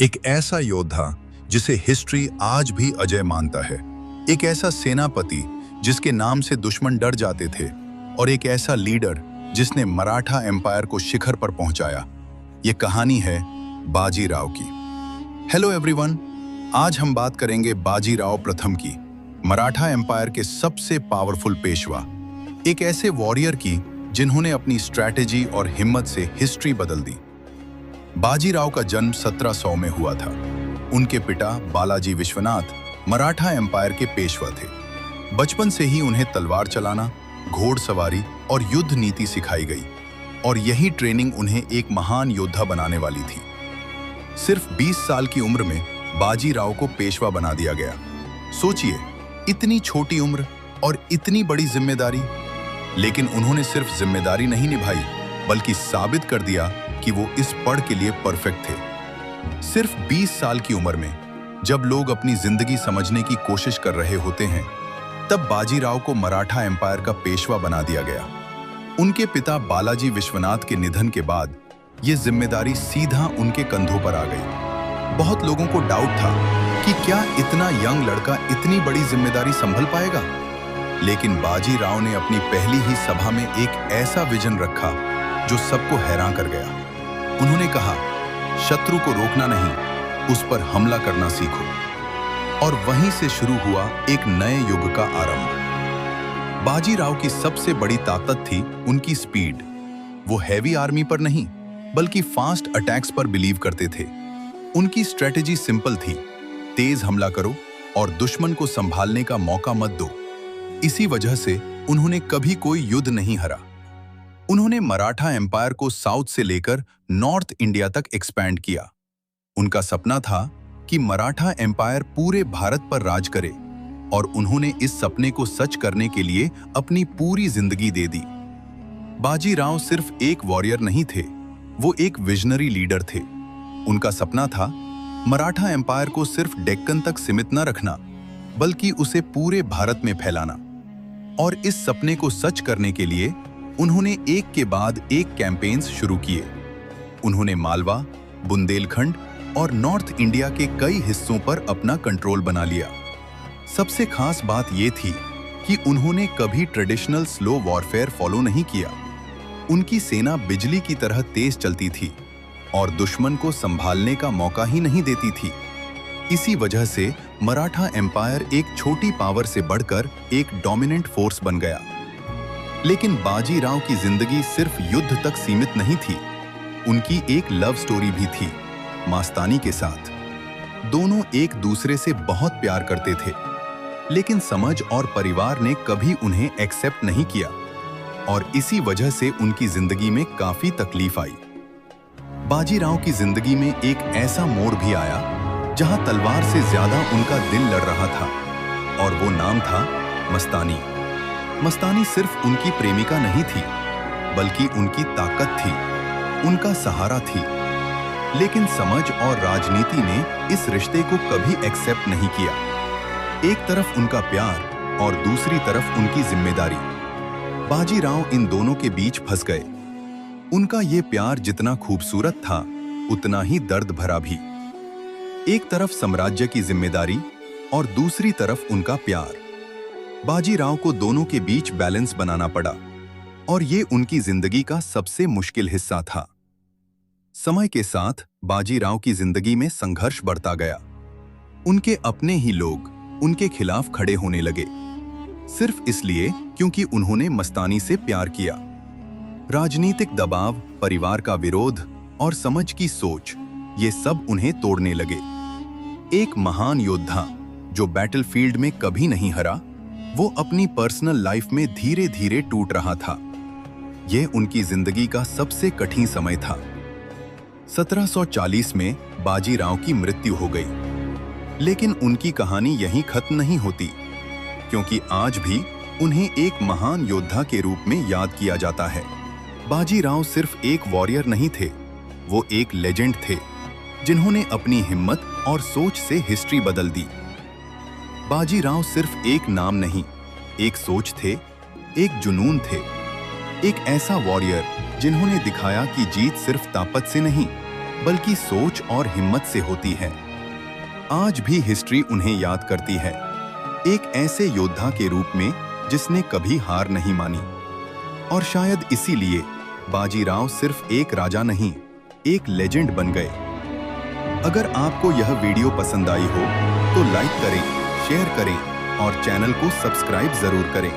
एक ऐसा योद्धा जिसे हिस्ट्री आज भी अजय मानता है, एक ऐसा सेनापति जिसके नाम से दुश्मन डर जाते थे और एक ऐसा लीडर जिसने मराठा एम्पायर को शिखर पर पहुंचाया। ये कहानी है बाजीराव की। हेलो एवरीवन, आज हम बात करेंगे बाजीराव प्रथम की, मराठा एम्पायर के सबसे पावरफुल पेशवा, एक ऐसे वॉरियर की जिन्होंने अपनी स्ट्रैटेजी और हिम्मत से हिस्ट्री बदल दी। बाजीराव का जन्म 1700 में हुआ था। उनके पिता बालाजी विश्वनाथ मराठा एम्पायर के पेशवा थे। बचपन से ही उन्हें तलवार चलाना, घोड़सवारी और युद्ध नीति सिखाई गई और यही ट्रेनिंग उन्हें एक महान योद्धा बनाने वाली थी। सिर्फ 20 साल की उम्र में बाजीराव को पेशवा बना दिया गया। सोचिए, इतनी छोटी उम्र और इतनी बड़ी जिम्मेदारी। लेकिन उन्होंने सिर्फ जिम्मेदारी नहीं निभाई, बल्कि साबित कर दिया कि वो इस पद के लिए परफेक्ट थे। सिर्फ 20 साल की उम्र में जब लोग अपनी जिंदगी समझने की कोशिश कर रहे होते हैं, तब बाजीराव को मराठा एम्पायर का पेशवा बना दिया गया। उनके पिता बालाजी विश्वनाथ के निधन के बाद ये जिम्मेदारी सीधा उनके कंधों पर आ गई। बहुत लोगों को डाउट था कि क्या इतना यंग लड़का इतनी बड़ी जिम्मेदारी संभल पाएगा, लेकिन बाजीराव ने अपनी पहली ही सभा में एक ऐसा विजन रखा जो सबको हैरान कर गया। उन्होंने कहा, शत्रु को रोकना नहीं, उस पर हमला करना सीखो। और वहीं से शुरू हुआ एक नए युग का आरंभ। बाजीराव की सबसे बड़ी ताकत थी उनकी स्पीड। वो हैवी आर्मी पर नहीं, बल्कि फास्ट अटैक्स पर बिलीव करते थे। उनकी स्ट्रेटेजी सिंपल थी, तेज हमला करो और दुश्मन को संभालने का मौका मत दो। इसी वजह से उन्होंने कभी कोई युद्ध नहीं हारा। उन्होंने मराठा एम्पायर को साउथ से लेकर नॉर्थ इंडिया तक एक्सपैंड किया। उनका सपना था कि मराठा एम्पायर पूरे भारत पर राज करे और उन्होंने इस सपने को सच करने के लिए अपनी पूरी जिंदगी दे दी। बाजीराव सिर्फ एक वॉरियर नहीं थे, वो एक विजनरी लीडर थे। उनका सपना था मराठा एम्पायर को सिर्फ डेक्कन तक सीमित न रखना, बल्कि उसे पूरे भारत में फैलाना। और इस सपने को सच करने के लिए उन्होंने एक के बाद एक कैंपेन्स शुरू किए। उन्होंने मालवा, बुंदेलखंड और नॉर्थ इंडिया के कई हिस्सों पर अपना कंट्रोल बना लिया। सबसे खास बात यह थी कि उन्होंने कभी ट्रेडिशनल स्लो वॉरफेयर फॉलो नहीं किया। उनकी सेना बिजली की तरह तेज चलती थी और दुश्मन को संभालने का मौका ही नहीं देती थी। इसी वजह से मराठा एम्पायर एक छोटी पावर से बढ़कर एक डोमिनेंट फोर्स बन गया। लेकिन बाजीराव की जिंदगी सिर्फ युद्ध तक सीमित नहीं थी। उनकी एक लव स्टोरी भी थी मस्तानी के साथ। दोनों एक दूसरे से बहुत प्यार करते थे, लेकिन समझ और परिवार ने कभी उन्हें एक्सेप्ट नहीं किया और इसी वजह से उनकी जिंदगी में काफी तकलीफ आई। बाजीराव की जिंदगी में एक ऐसा मोड़ भी आया जहां तलवार से ज्यादा उनका दिल लड़ रहा था, और वो नाम था मस्तानी। मस्तानी सिर्फ उनकी प्रेमिका नहीं थी, बल्कि उनकी ताकत थी, उनका सहारा थी। लेकिन समझ और राजनीति ने इस रिश्ते को कभी एक्सेप्ट नहीं किया। एक तरफ उनका प्यार और दूसरी तरफ उनकी जिम्मेदारी। बाजीराव इन दोनों के बीच फंस गए। उनका ये प्यार जितना खूबसूरत था, उतना ही दर्द भरा भी। एक तरफ साम्राज्य की जिम्मेदारी और दूसरी तरफ उनका प्यार। बाजीराव को दोनों के बीच बैलेंस बनाना पड़ा और ये उनकी जिंदगी का सबसे मुश्किल हिस्सा था। समय के साथ बाजीराव की जिंदगी में संघर्ष बढ़ता गया। उनके अपने ही लोग उनके खिलाफ खड़े होने लगे, सिर्फ इसलिए क्योंकि उन्होंने मस्तानी से प्यार किया। राजनीतिक दबाव, परिवार का विरोध और समझ की सोच, ये सब उन्हें तोड़ने लगे। एक महान योद्धा जो बैटलफील्ड में कभी नहीं हारा, वो अपनी पर्सनल लाइफ में धीरे धीरे टूट रहा था। यह उनकी जिंदगी का सबसे कठिन समय था। 1740 में बाजीराव की मृत्यु हो गई, लेकिन उनकी कहानी यहीं खत्म नहीं होती, क्योंकि आज भी उन्हें एक महान योद्धा के रूप में याद किया जाता है। बाजीराव सिर्फ एक वॉरियर नहीं थे, वो एक लेजेंड थे जिन्होंने अपनी हिम्मत और सोच से हिस्ट्री बदल दी। बाजीराव सिर्फ एक नाम नहीं, एक सोच थे, एक जुनून थे, एक ऐसा वॉरियर जिन्होंने दिखाया कि जीत सिर्फ ताकत से नहीं, बल्कि सोच और हिम्मत से होती है। आज भी हिस्ट्री उन्हें याद करती है, एक ऐसे योद्धा के रूप में जिसने कभी हार नहीं मानी। और शायद इसीलिए बाजीराव सिर्फ एक राजा नहीं, एक लेजेंड बन गए। अगर आपको यह वीडियो पसंद आई हो तो लाइक करें, शेयर करें और चैनल को सब्सक्राइब जरूर करें।